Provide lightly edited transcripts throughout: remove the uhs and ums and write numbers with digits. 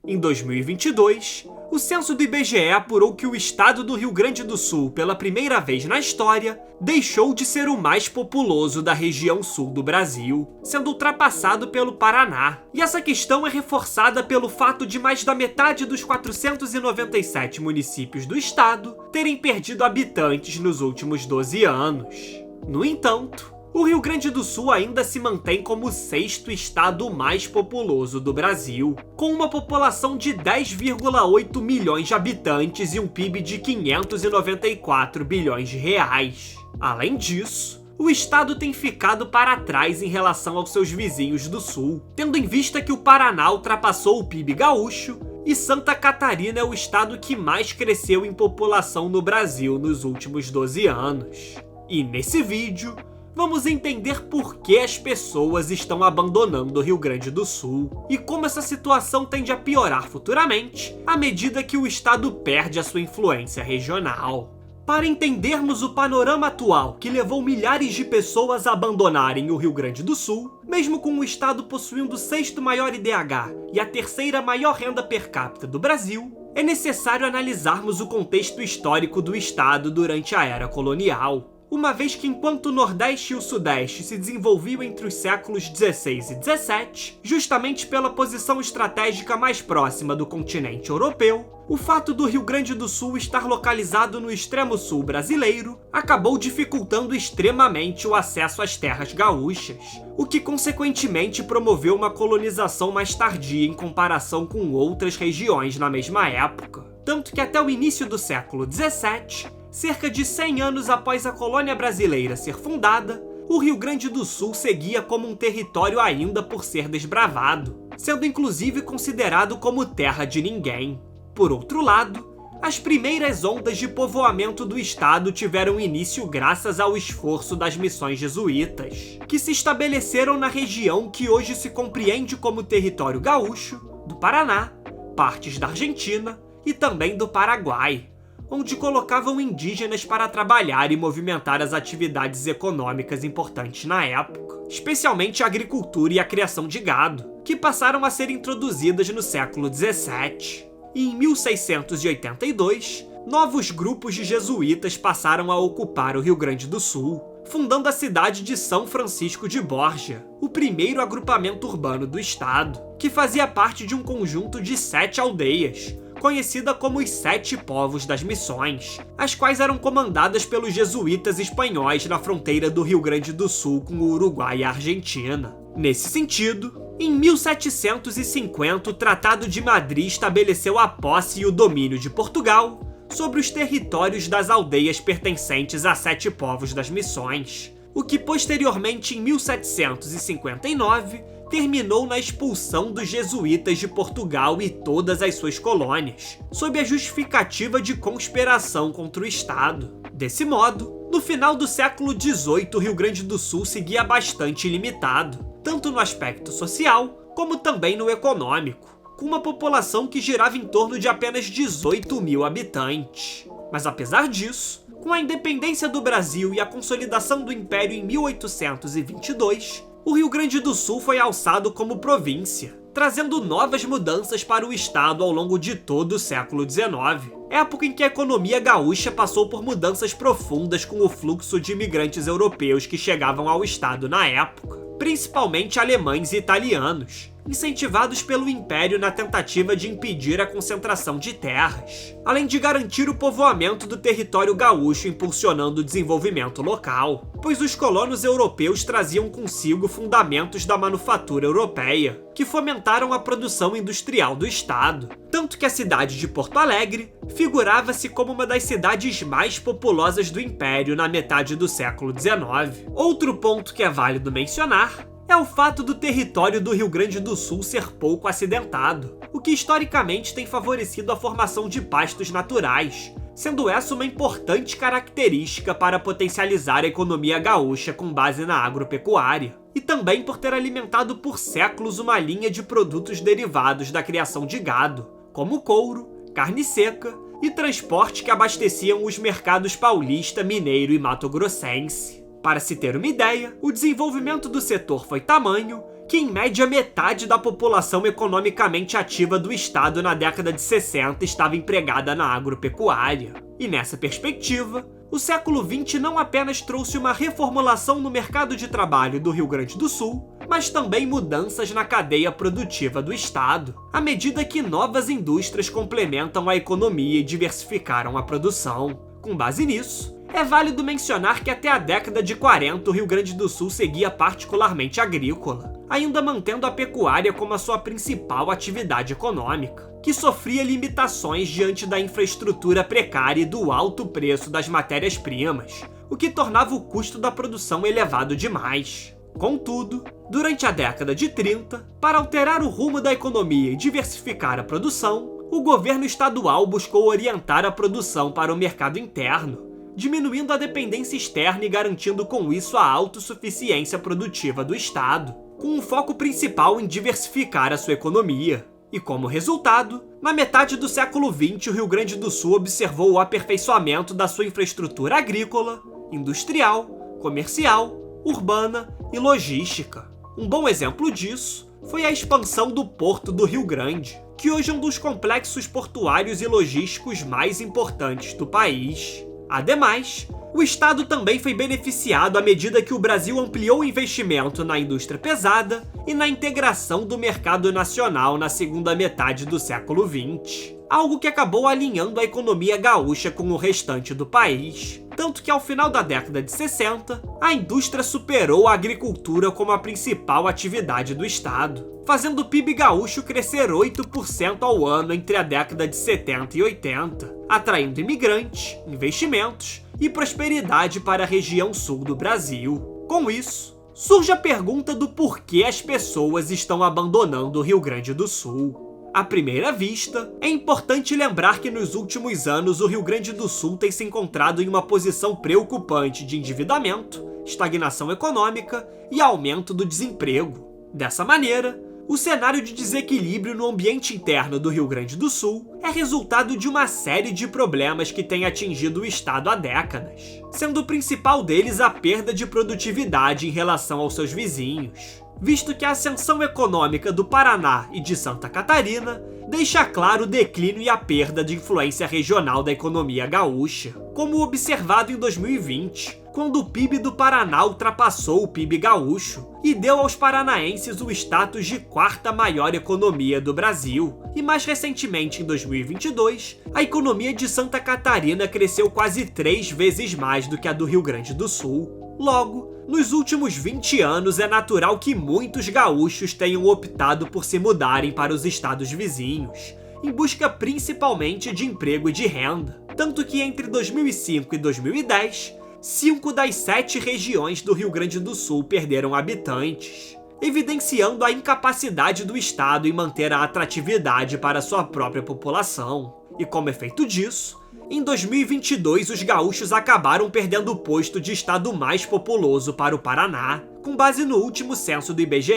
Em 2022, o censo do IBGE apurou que o estado do Rio Grande do Sul, pela primeira vez na história, deixou de ser o mais populoso da região sul do Brasil, sendo ultrapassado pelo Paraná. E essa questão é reforçada pelo fato de mais da metade dos 497 municípios do estado terem perdido habitantes nos últimos 12 anos. No entanto, o Rio Grande do Sul ainda se mantém como o sexto estado mais populoso do Brasil, com uma população de 10,8 milhões de habitantes e um PIB de 594 bilhões de reais. Além disso, o estado tem ficado para trás em relação aos seus vizinhos do sul, tendo em vista que o Paraná ultrapassou o PIB gaúcho e Santa Catarina é o estado que mais cresceu em população no Brasil nos últimos 12 anos. E nesse vídeo, vamos entender por que as pessoas estão abandonando o Rio Grande do Sul e como essa situação tende a piorar futuramente à medida que o estado perde a sua influência regional. Para entendermos o panorama atual que levou milhares de pessoas a abandonarem o Rio Grande do Sul, mesmo com o estado possuindo o sexto maior IDH e a terceira maior renda per capita do Brasil, é necessário analisarmos o contexto histórico do estado durante a era colonial. Uma vez que enquanto o Nordeste e o Sudeste se desenvolviam entre os séculos XVI e XVII, justamente pela posição estratégica mais próxima do continente europeu, o fato do Rio Grande do Sul estar localizado no extremo sul brasileiro acabou dificultando extremamente o acesso às terras gaúchas, o que consequentemente promoveu uma colonização mais tardia em comparação com outras regiões na mesma época. Tanto que até o início do século XVII, cerca de 100 anos após a colônia brasileira ser fundada, o Rio Grande do Sul seguia como um território ainda por ser desbravado, sendo inclusive considerado como terra de ninguém. Por outro lado, as primeiras ondas de povoamento do estado tiveram início graças ao esforço das missões jesuítas, que se estabeleceram na região que hoje se compreende como território gaúcho, do Paraná, partes da Argentina e também do Paraguai, onde colocavam indígenas para trabalhar e movimentar as atividades econômicas importantes na época, especialmente a agricultura e a criação de gado, que passaram a ser introduzidas no século XVII. E em 1682, novos grupos de jesuítas passaram a ocupar o Rio Grande do Sul, fundando a cidade de São Francisco de Borja, o primeiro agrupamento urbano do estado, que fazia parte de um conjunto de 7 aldeias, conhecida como os 7 Povos das Missões, as quais eram comandadas pelos jesuítas espanhóis na fronteira do Rio Grande do Sul com o Uruguai e a Argentina. Nesse sentido, em 1750 o Tratado de Madrid estabeleceu a posse e o domínio de Portugal sobre os territórios das aldeias pertencentes a 7 Povos das Missões, o que posteriormente em 1759 terminou na expulsão dos jesuítas de Portugal e todas as suas colônias, sob a justificativa de conspiração contra o Estado. Desse modo, no final do século XVIII, o Rio Grande do Sul seguia bastante limitado, tanto no aspecto social, como também no econômico, com uma população que girava em torno de apenas 18 mil habitantes. Mas apesar disso, com a independência do Brasil e a consolidação do Império em 1822, o Rio Grande do Sul foi alçado como província, trazendo novas mudanças para o estado ao longo de todo o século XIX, época em que a economia gaúcha passou por mudanças profundas com o fluxo de imigrantes europeus que chegavam ao estado na época, principalmente alemães e italianos, incentivados pelo Império na tentativa de impedir a concentração de terras, além de garantir o povoamento do território gaúcho impulsionando o desenvolvimento local, pois os colonos europeus traziam consigo fundamentos da manufatura europeia, que fomentaram a produção industrial do estado, tanto que a cidade de Porto Alegre figurava-se como uma das cidades mais populosas do Império na metade do século XIX. Outro ponto que é válido mencionar é o fato do território do Rio Grande do Sul ser pouco acidentado, o que historicamente tem favorecido a formação de pastos naturais, sendo essa uma importante característica para potencializar a economia gaúcha com base na agropecuária, e também por ter alimentado por séculos uma linha de produtos derivados da criação de gado, como couro, carne seca e transporte que abasteciam os mercados paulista, mineiro e mato-grossense. Para se ter uma ideia, o desenvolvimento do setor foi tamanho que em média metade da população economicamente ativa do estado na década de 60 estava empregada na agropecuária. E nessa perspectiva, o século XX não apenas trouxe uma reformulação no mercado de trabalho do Rio Grande do Sul, mas também mudanças na cadeia produtiva do estado, à medida que novas indústrias complementam a economia e diversificaram a produção. Com base nisso, é válido mencionar que até a década de 40 o Rio Grande do Sul seguia particularmente agrícola, ainda mantendo a pecuária como a sua principal atividade econômica, que sofria limitações diante da infraestrutura precária e do alto preço das matérias-primas, o que tornava o custo da produção elevado demais. Contudo, durante a década de 30, para alterar o rumo da economia e diversificar a produção, o governo estadual buscou orientar a produção para o mercado interno, diminuindo a dependência externa e garantindo com isso a autossuficiência produtiva do estado, com um foco principal em diversificar a sua economia. E como resultado, na metade do século XX, o Rio Grande do Sul observou o aperfeiçoamento da sua infraestrutura agrícola, industrial, comercial, urbana e logística. Um bom exemplo disso foi a expansão do Porto do Rio Grande, que hoje é um dos complexos portuários e logísticos mais importantes do país. Ademais, o estado também foi beneficiado à medida que o Brasil ampliou o investimento na indústria pesada e na integração do mercado nacional na segunda metade do século XX, algo que acabou alinhando a economia gaúcha com o restante do país, tanto que ao final da década de 60, a indústria superou a agricultura como a principal atividade do estado, fazendo o PIB gaúcho crescer 8% ao ano entre a década de 70 e 80, atraindo imigrantes, investimentos e prosperidade para a região sul do Brasil. Com isso, surge a pergunta do porquê as pessoas estão abandonando o Rio Grande do Sul. À primeira vista, é importante lembrar que nos últimos anos o Rio Grande do Sul tem se encontrado em uma posição preocupante de endividamento, estagnação econômica e aumento do desemprego. Dessa maneira, o cenário de desequilíbrio no ambiente interno do Rio Grande do Sul é resultado de uma série de problemas que têm atingido o estado há décadas, sendo o principal deles a perda de produtividade em relação aos seus vizinhos, visto que a ascensão econômica do Paraná e de Santa Catarina deixa claro o declínio e a perda de influência regional da economia gaúcha, como observado em 2020, quando o PIB do Paraná ultrapassou o PIB gaúcho e deu aos paranaenses o status de quarta maior economia do Brasil. E mais recentemente, em 2022, a economia de Santa Catarina cresceu quase 3 vezes mais do que a do Rio Grande do Sul. Logo, nos últimos 20 anos é natural que muitos gaúchos tenham optado por se mudarem para os estados vizinhos, em busca principalmente de emprego e de renda. Tanto que entre 2005 e 2010, 5 das 7 regiões do Rio Grande do Sul perderam habitantes, evidenciando a incapacidade do estado em manter a atratividade para sua própria população. E como efeito disso, em 2022 os gaúchos acabaram perdendo o posto de estado mais populoso para o Paraná, com base no último censo do IBGE.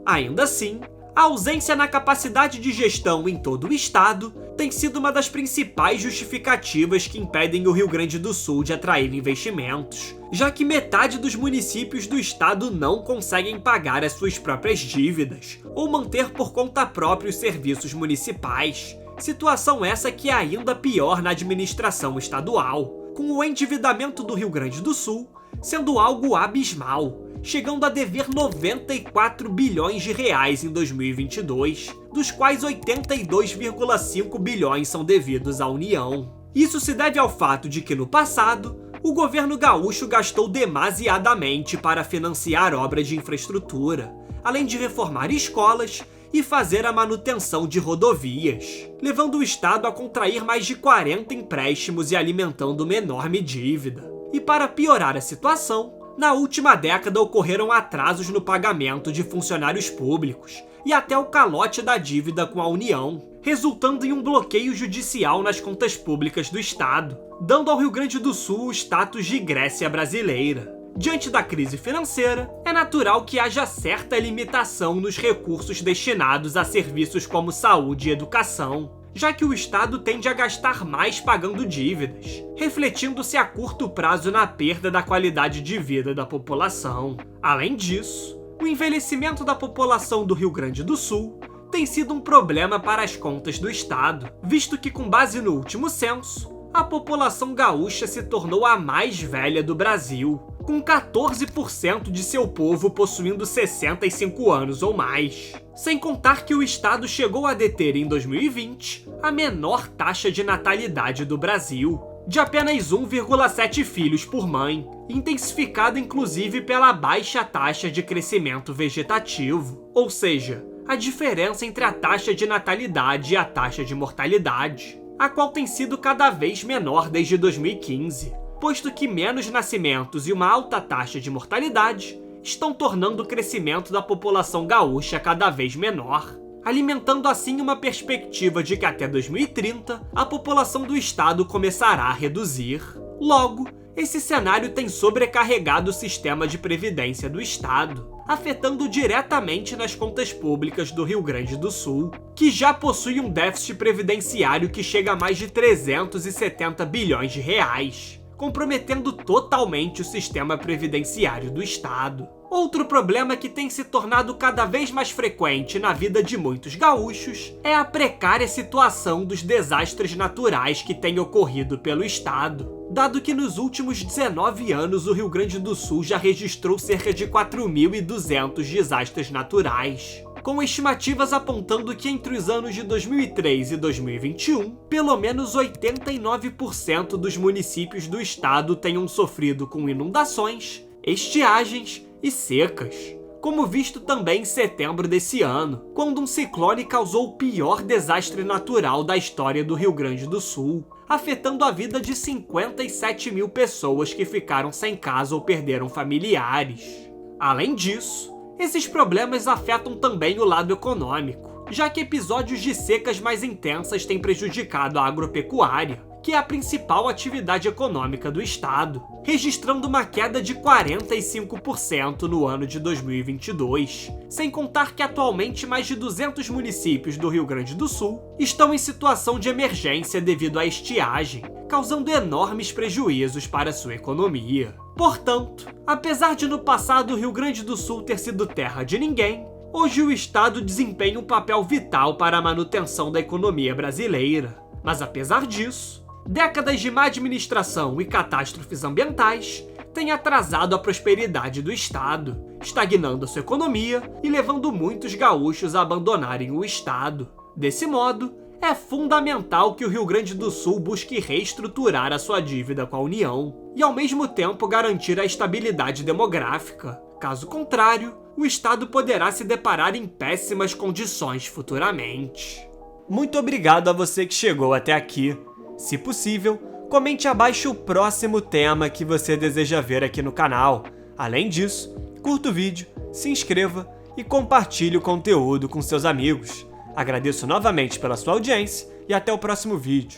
Ainda assim, a ausência na capacidade de gestão em todo o estado tem sido uma das principais justificativas que impedem o Rio Grande do Sul de atrair investimentos, já que metade dos municípios do estado não conseguem pagar as suas próprias dívidas ou manter por conta própria os serviços municipais. Situação essa que é ainda pior na administração estadual, com o endividamento do Rio Grande do Sul sendo algo abismal, chegando a dever 94 bilhões de reais em 2022, dos quais 82,5 bilhões são devidos à União. Isso se deve ao fato de que no passado, o governo gaúcho gastou demasiadamente para financiar obras de infraestrutura, além de reformar escolas e fazer a manutenção de rodovias, levando o estado a contrair mais de 40 empréstimos e alimentando uma enorme dívida. E para piorar a situação, na última década ocorreram atrasos no pagamento de funcionários públicos e até o calote da dívida com a União, resultando em um bloqueio judicial nas contas públicas do estado, dando ao Rio Grande do Sul o status de Grécia brasileira. Diante da crise financeira, é natural que haja certa limitação nos recursos destinados a serviços como saúde e educação, já que o estado tende a gastar mais pagando dívidas, refletindo-se a curto prazo na perda da qualidade de vida da população. Além disso, O envelhecimento da população do Rio Grande do Sul tem sido um problema para as contas do estado, visto que, com base no último censo, a população gaúcha se tornou a mais velha do Brasil, com 14% de seu povo possuindo 65 anos ou mais. Sem contar que o estado chegou a deter em 2020 a menor taxa de natalidade do Brasil, de apenas 1,7 filhos por mãe, intensificado inclusive pela baixa taxa de crescimento vegetativo, ou seja, a diferença entre a taxa de natalidade e a taxa de mortalidade, a qual tem sido cada vez menor desde 2015, posto que menos nascimentos e uma alta taxa de mortalidade estão tornando o crescimento da população gaúcha cada vez menor, alimentando assim uma perspectiva de que até 2030 a população do estado começará a reduzir. Logo, esse cenário tem sobrecarregado o sistema de previdência do estado, afetando diretamente nas contas públicas do Rio Grande do Sul, que já possui um déficit previdenciário que chega a mais de 370 bilhões de reais, comprometendo totalmente o sistema previdenciário do estado. Outro problema que tem se tornado cada vez mais frequente na vida de muitos gaúchos é a precária situação dos desastres naturais que têm ocorrido pelo estado, dado que nos últimos 19 anos o Rio Grande do Sul já registrou cerca de 4.200 desastres naturais, com estimativas apontando que entre os anos de 2003 e 2021, pelo menos 89% dos municípios do estado tenham sofrido com inundações, estiagens e secas, como visto também em setembro desse ano, quando um ciclone causou o pior desastre natural da história do Rio Grande do Sul, afetando a vida de 57 mil pessoas que ficaram sem casa ou perderam familiares. Além disso, esses problemas afetam também o lado econômico, já que episódios de secas mais intensas têm prejudicado a agropecuária, que é a principal atividade econômica do estado, registrando uma queda de 45% no ano de 2022, sem contar que atualmente mais de 200 municípios do Rio Grande do Sul estão em situação de emergência devido à estiagem, causando enormes prejuízos para sua economia. Portanto, apesar de no passado o Rio Grande do Sul ter sido terra de ninguém, hoje o estado desempenha um papel vital para a manutenção da economia brasileira. Mas apesar disso, décadas de má administração e catástrofes ambientais têm atrasado a prosperidade do estado, estagnando a sua economia e levando muitos gaúchos a abandonarem o estado. Desse modo, é fundamental que o Rio Grande do Sul busque reestruturar a sua dívida com a União e, ao mesmo tempo, garantir a estabilidade demográfica. Caso contrário, o estado poderá se deparar em péssimas condições futuramente. Muito obrigado a você que chegou até aqui. Se possível, comente abaixo o próximo tema que você deseja ver aqui no canal. Além disso, curta o vídeo, se inscreva e compartilhe o conteúdo com seus amigos. Agradeço novamente pela sua audiência e até o próximo vídeo.